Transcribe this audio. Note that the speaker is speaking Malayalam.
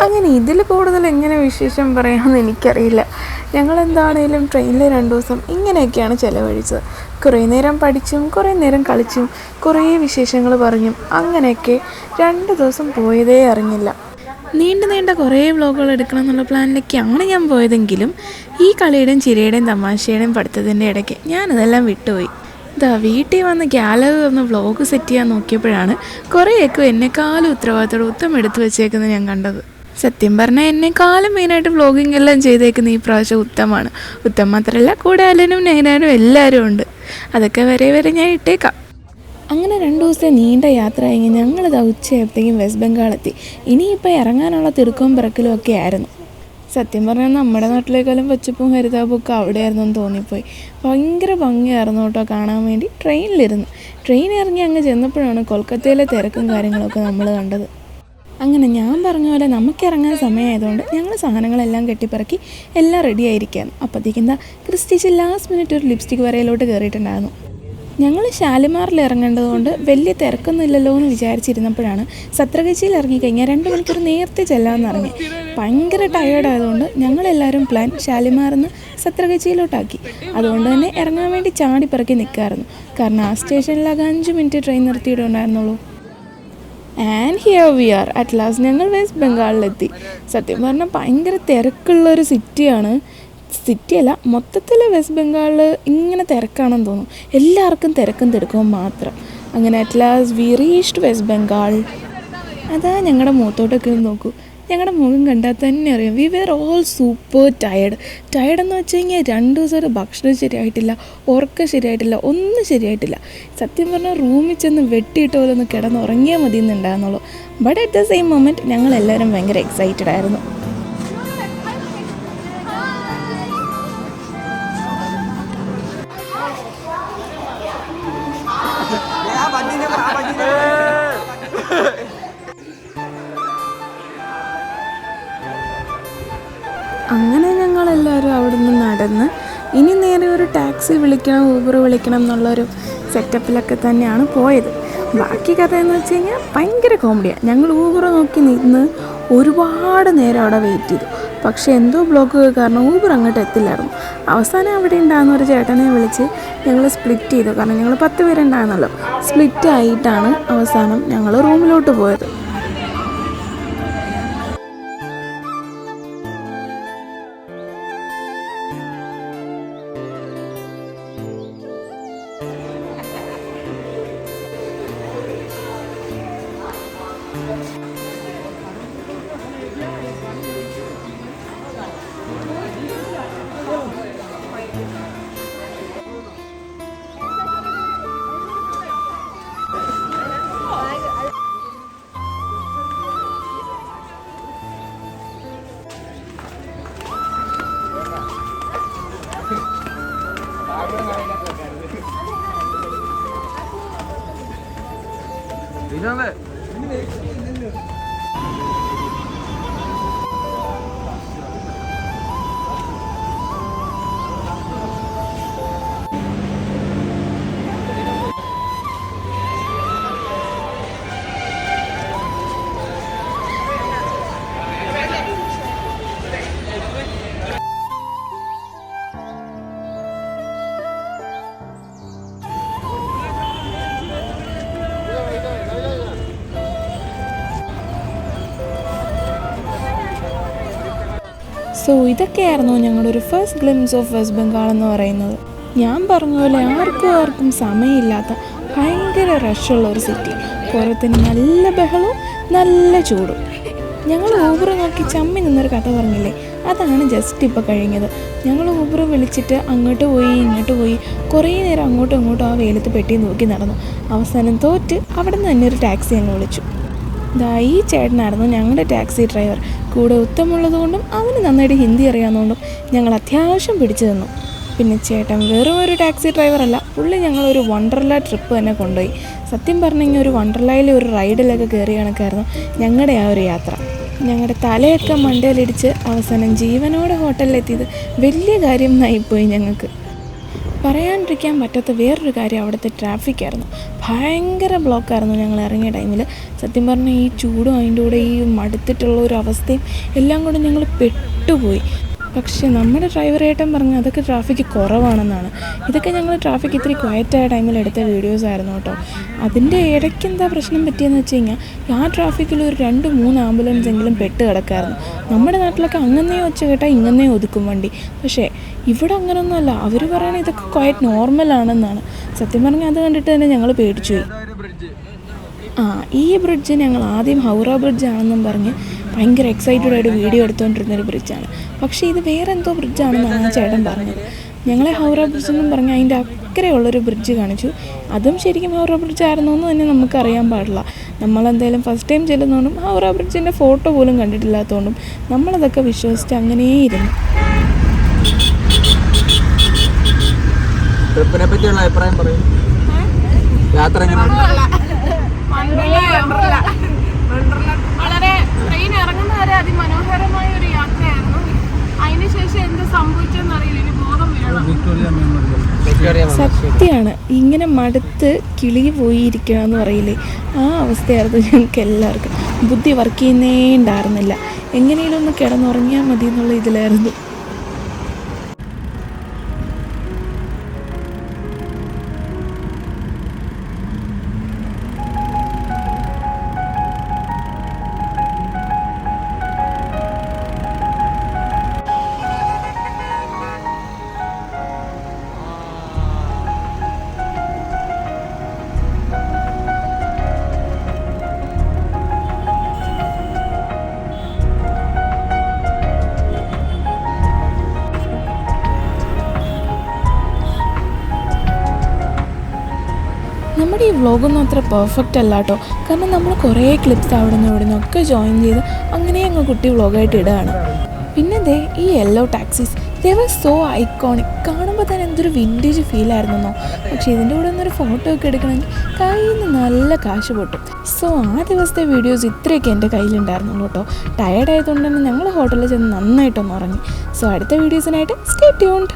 അങ്ങനെ ഇതിൽ കൂടുതൽ എങ്ങനെ വിശേഷം പറയാമെന്ന് എനിക്കറിയില്ല. ഞങ്ങളെന്താണേലും ട്രെയിനിൽ 2 ദിവസം ഇങ്ങനെയൊക്കെയാണ് ചിലവഴിച്ചത്. കുറേ നേരം പഠിച്ചും കുറേ നേരം കളിച്ചും കുറേ വിശേഷങ്ങൾ പറഞ്ഞും അങ്ങനെയൊക്കെ 2 ദിവസം പോയതേ അറിഞ്ഞില്ല. നീണ്ട കുറേ വ്ലോഗുകൾ എടുക്കണം എന്നുള്ള പ്ലാനിലൊക്കെയാണ് ഞാൻ പോയതെങ്കിലും ഈ കളിയുടെയും ചിരിയുടെയും തമാശയുടെയും പഠിത്തത്തിൻ്റെ ഇടയ്ക്ക് ഞാനതെല്ലാം വിട്ടുപോയി. വീട്ടിൽ വന്ന് ഗാലറി ഒന്ന് വ്ലോഗ് സെറ്റ് ചെയ്യാൻ നോക്കിയപ്പോഴാണ് കുറേയൊക്കെ എന്നെക്കാളും ഉത്തരവാദിത്തോടെ ഉത്തം എടുത്തു വെച്ചേക്കുന്നത് ഞാൻ കണ്ടത്. സത്യം പറഞ്ഞാൽ എന്നെക്കാളും മെയിനായിട്ട് വ്ലോഗിങ് എല്ലാം ചെയ്തേക്കുന്ന ഈ പ്രാവശ്യം ഉത്തമാണ്. ഉത്തം മാത്രമല്ല കൂടെ അലനും നൈനാനും എല്ലാവരും ഉണ്ട്. അതൊക്കെ വരെ ഞാൻ ഇട്ടേക്കാം. അങ്ങനെ 2 ദിവസത്തെ നീണ്ട യാത്ര കഴിഞ്ഞ് ഞങ്ങളിത് ഉച്ചയായപ്പോഴത്തേക്കും വെസ്റ്റ് ബംഗാളെത്തി. ഇനിയിപ്പോൾ ഇറങ്ങാനുള്ള തിടുക്കവും പിറക്കലും ഒക്കെ ആയിരുന്നു. സത്യം പറഞ്ഞാൽ നമ്മുടെ നാട്ടിലേക്കാളും പച്ചപ്പും ഹരിതാപും ഒക്കെ അവിടെയായിരുന്നു എന്ന് തോന്നിപ്പോയി. ഭയങ്കര ഭംഗിയായിരുന്നു കേട്ടോ കാണാൻ വേണ്ടി. ട്രെയിൻ ഇറങ്ങി അങ്ങ് ചെന്നപ്പോഴാണ് കൊൽക്കത്തയിലെ തിരക്കും കാര്യങ്ങളൊക്കെ നമ്മൾ കണ്ടത്. അങ്ങനെ ഞാൻ പറഞ്ഞ പോലെ നമുക്കിറങ്ങാൻ സമയമായതുകൊണ്ട് ഞങ്ങൾ സാധനങ്ങളെല്ലാം കെട്ടിപ്പറക്കി എല്ലാം റെഡി ആയിരിക്കുകയാണ്. അപ്പോഴത്തേക്കും ക്രിസ്റ്റീച്ച് ലാസ്റ്റ് മിനിറ്റ് ഒരു ലിപ്സ്റ്റിക് വരയിലോട്ട് കയറിയിട്ടുണ്ടായിരുന്നു. ഞങ്ങൾ ഷാലിമാറിൽ ഇറങ്ങേണ്ടതുകൊണ്ട് വലിയ തിരക്കൊന്നുമില്ലല്ലോ എന്ന് വിചാരിച്ചിരുന്നപ്പോഴാണ് സത്രകച്ചിയിൽ ഇറങ്ങിക്കഴിഞ്ഞാൽ 2 മണിക്കൂർ നേരത്തെ ചെല്ലാമെന്ന് ഇറങ്ങി. ഭയങ്കര ടയേർഡായതുകൊണ്ട് ഞങ്ങളെല്ലാവരും പ്ലാൻ ഷാലിമാറിൽ നിന്ന് സത്രകച്ചിയിലോട്ടാക്കി. അതുകൊണ്ട് തന്നെ ഇറങ്ങാൻ വേണ്ടി ചാടിപ്പിറക്കി നിൽക്കാമായിരുന്നു. കാരണം ആ സ്റ്റേഷനിലാകെ 5 മിനിറ്റ് ട്രെയിൻ നിർത്തിയിട്ടുണ്ടായിരുന്നുള്ളൂ. And here we are at last. ഞങ്ങൾ വെസ്റ്റ് ബംഗാളിലെത്തി. സത്യം പറഞ്ഞാൽ ഭയങ്കര തിരക്കുള്ളൊരു സിറ്റിയല്ല, മൊത്തത്തിൽ വെസ്റ്റ് ബംഗാളിൽ ഇങ്ങനെ തിരക്കാണെന്ന് തോന്നും. എല്ലാവർക്കും തിരക്കും തിടുക്കവും മാത്രം. അങ്ങനെ at last we reached west Bengal. അതാ ഞങ്ങളുടെ മുഖത്തോട്ടൊക്കെ നോക്കൂ. ഞങ്ങളുടെ മുഖം കണ്ടാൽ തന്നെ അറിയാം വി വെയർ ഓൾ സൂപ്പർ ടയേർഡെന്ന് വെച്ച് കഴിഞ്ഞാൽ 2 ദിവസമായിട്ട് ഭക്ഷണം ശരിയായിട്ടില്ല, ഉറക്കം ശരിയായിട്ടില്ല, ഒന്നും ശരിയായിട്ടില്ല. സത്യം പറഞ്ഞാൽ റൂമിൽ ചെന്ന് വെട്ടിയിട്ട് പോലെ ഒന്ന് കിടന്നുറങ്ങിയാൽ മതി എന്നുണ്ടായിരുന്നുള്ളൂ. But at the same moment ഞങ്ങളെല്ലാവരും ഭയങ്കര എക്സൈറ്റഡ് ആയിരുന്നു. അങ്ങനെ ഞങ്ങളെല്ലാവരും അവിടെ നിന്ന് നടന്ന് ഇനി നേരെ ഒരു ടാക്സി വിളിക്കണം, ഊബർ വിളിക്കണം എന്നുള്ളൊരു സെറ്റപ്പിലൊക്കെ തന്നെയാണ് പോയത്. ബാക്കി കഥ എന്ന് വെച്ച് കഴിഞ്ഞാൽ ഭയങ്കര കോമഡിയാണ്. ഞങ്ങൾ ഊബർ നോക്കി നിന്ന് ഒരുപാട് നേരം അവിടെ വെയിറ്റ് ചെയ്തു. പക്ഷേ എന്തോ ബ്ലോക്ക് കാരണം ഊബർ അങ്ങോട്ട് എത്തില്ലായിരുന്നു. അവസാനം അവിടെ ഉണ്ടാകുന്ന ഒരു ചേട്ടനെ വിളിച്ച് ഞങ്ങൾ സ്പ്ലിറ്റ് ചെയ്തു. കാരണം ഞങ്ങൾ 10 പേരുണ്ടായിരുന്നല്ലോ. സ്പ്ലിറ്റ് ആയിട്ടാണ് അവസാനം ഞങ്ങൾ റൂമിലോട്ട് പോയത്. സോ ഇതൊക്കെയായിരുന്നു ഞങ്ങളുടെ ഒരു first glimpse of west Bengal എന്ന് പറയുന്നത്. ഞാൻ പറഞ്ഞ പോലെ ആർക്കും സമയമില്ലാത്ത ഭയങ്കര റഷുള്ള ഒരു സിറ്റി. പുറത്തിന് നല്ല ബഹളവും നല്ല ചൂടും. ഞങ്ങൾ ഊബർ നോക്കി ചമ്മി നിന്നൊരു കഥ പറഞ്ഞില്ലേ, അതാണ് ജസ്റ്റ് ഇപ്പോൾ കഴിഞ്ഞത്. ഞങ്ങൾ ഊബർ വിളിച്ചിട്ട് അങ്ങോട്ട് പോയി ഇങ്ങോട്ട് പോയി കുറേ നേരം അങ്ങോട്ടും ഇങ്ങോട്ടും ആ വെയിലത്ത് പെട്ടി നോക്കി നടന്നു. അവസാനം തോറ്റ് അവിടെ നിന്ന് തന്നെ ഒരു ടാക്സി അങ്ങ് വിളിച്ചു. ഈ ചേട്ടനായിരുന്നു ഞങ്ങളുടെ ടാക്സി ഡ്രൈവർ. കൂടെ ഉത്തമുള്ളത് കൊണ്ടും അവന് നന്നായിട്ട് ഹിന്ദി അറിയാവുന്നതുകൊണ്ടും ഞങ്ങൾ അത്യാവശ്യം പിടിച്ചു തന്നു. പിന്നെ ചേട്ടൻ വെറും ഒരു ടാക്സി ഡ്രൈവറല്ല, പുള്ളി ഞങ്ങളൊരു വണ്ടർലാ ട്രിപ്പ് തന്നെ കൊണ്ടുപോയി. സത്യം പറഞ്ഞെങ്കിൽ ഒരു വണ്ടർലായിലെ ഒരു റൈഡിലൊക്കെ കയറി കണക്കായിരുന്നു ഞങ്ങളുടെ ആ ഒരു യാത്ര. ഞങ്ങളുടെ തലയൊക്കെ മണ്ടയിലിടിച്ച് അവസാനം ജീവനോടെ ഹോട്ടലിലെത്തിയത് വലിയ കാര്യം ആയിപ്പോയി ഞങ്ങൾക്ക്. പറയാണ്ടിരിക്കാൻ പറ്റാത്ത വേറൊരു കാര്യം അവിടുത്തെ ട്രാഫിക്കായിരുന്നു. ഭയങ്കര ബ്ലോക്കായിരുന്നു ഞങ്ങൾ ഇറങ്ങിയ ടൈമിൽ. സത്യം പറഞ്ഞാൽ ഈ ചൂടും അതിൻ്റെ കൂടെ ഈ മടുത്തിട്ടുള്ള ഒരു അവസ്ഥയും എല്ലാം കൂടെ ഞങ്ങൾ പെട്ടുപോയി. പക്ഷേ നമ്മുടെ ഡ്രൈവർ ഏട്ടൻ പറഞ്ഞു അതൊക്കെ ട്രാഫിക്ക് കുറവാണെന്നാണ്. ഇതൊക്കെ ഞങ്ങൾ ട്രാഫിക് ഇത്തിരി ക്വയറ്റായ ടൈമിൽ എടുത്ത വീഡിയോസ് ആയിരുന്നു കേട്ടോ. അതിൻ്റെ ഇടയ്ക്ക് എന്താ പ്രശ്നം പറ്റിയെന്ന് വെച്ച് കഴിഞ്ഞാൽ ആ ട്രാഫിക്കിൽ ഒരു 2-3 ആംബുലൻസ് എങ്കിലും പെട്ട് കിടക്കായിരുന്നു. നമ്മുടെ നാട്ടിലൊക്കെ അങ്ങനെ ഒച്ച കേട്ടാൽ ഇങ്ങനെ ഒതുക്കും വണ്ടി. പക്ഷേ ഇവിടെ അങ്ങനെയൊന്നുമല്ല. അവർ പറയണത് ഇതൊക്കെ ക്വയറ്റ് നോർമലാണെന്നാണ്. സത്യം പറഞ്ഞാൽ അത് കണ്ടിട്ട് തന്നെ ഞങ്ങൾ പേടിച്ചു പോയി. ഈ ബ്രിഡ്ജ് ഞങ്ങൾ ആദ്യം ഹൗറ ബ്രിഡ്ജ് ആണെന്നും പറഞ്ഞ് ഭയങ്കര എക്സൈറ്റഡായിട്ട് വീഡിയോ എടുത്തുകൊണ്ടിരുന്നൊരു ബ്രിഡ്ജാണ്. പക്ഷേ ഇത് വേറെ എന്തോ ബ്രിഡ്ജാണെന്നാണ് ആ ചേട്ടൻ പറഞ്ഞത്. ഞങ്ങളെ ഹൗറ ബ്രിഡ്ജ് എന്നും പറഞ്ഞ് അതിൻ്റെ അക്കരെയുള്ളൊരു ബ്രിഡ്ജ് കാണിച്ചു. അതും ശരിക്കും ഹൗറ ബ്രിഡ്ജ് ആയിരുന്നോ എന്ന് തന്നെ നമുക്കറിയാൻ പാടില്ല. നമ്മളെന്തായാലും ഫസ്റ്റ് ടൈം ചെല്ലുന്നതുകൊണ്ടും ഹൗറ ബ്രിഡ്ജിൻ്റെ ഫോട്ടോ പോലും കണ്ടിട്ടില്ലാത്തതുകൊണ്ടും നമ്മളതൊക്കെ വിശ്വസിച്ച് അങ്ങനെയിരുന്നു. ട്രിപ്പിനെ പറ്റിയുള്ള അഭിപ്രായം പറയും. യാത്ര വളരെ ട്രെയിൻ ഇറങ്ങുന്ന വരെ അതിമനോഹരമായ ഒരു യാത്രയായിരുന്നു. അതിനുശേഷം എന്ത് സംഭവിച്ചെന്നറിയില്ല. ഇനി ബോധം വീഴണം. സത്യമാണ്, ഇങ്ങനെ മടുത്ത് കിളി പോയിരിക്കണം എന്ന് പറയില്ലേ, ആ അവസ്ഥയായിരുന്നു ഞങ്ങൾക്ക് എല്ലാവർക്കും. ബുദ്ധി വർക്ക് ചെയ്യുന്നേ ഉണ്ടായിരുന്നില്ല. എങ്ങനെയും ഒന്ന് കിടന്നുറങ്ങിയാൽ മതി എന്നുള്ള ഇതിലായിരുന്നു. നമ്മുടെ ഈ വ്ളോഗൊന്നും അത്ര പെർഫെക്റ്റ് അല്ല കേട്ടോ. കാരണം നമ്മൾ കുറേ ക്ലിപ്സ് അവിടെ നിന്ന് ഇവിടെ നിന്നൊക്കെ ജോയിൻ ചെയ്ത് അങ്ങനെ അങ്ങ് കുട്ടി വ്ളോഗായിട്ട് ഇടുകയാണ്. പിന്നെ ദേ ഈ yellow taxis, they were so iconic. കാണുമ്പോൾ തന്നെ എന്തൊരു വിൻറ്റേജ് ഫീലായിരുന്നോ. പക്ഷേ ഇതിൻ്റെ കൂടെ ഒന്നൊരു ഫോട്ടോ ഒക്കെ എടുക്കണമെങ്കിൽ കയ്യിൽ നിന്ന് നല്ല കാശ് പൊട്ടും. സോ ആ ദിവസത്തെ വീഡിയോസ് ഇത്രയൊക്കെ എൻ്റെ കയ്യിലുണ്ടായിരുന്നുള്ളൂ കേട്ടോ. ടയേർഡായതുകൊണ്ട് തന്നെ ഞങ്ങൾ ഹോട്ടലിൽ ചെന്ന് നന്നായിട്ടൊന്ന് ഉറങ്ങി. സോ അടുത്ത വീഡിയോസിനായിട്ട് സ്റ്റേ ട്യൂൺഡ്.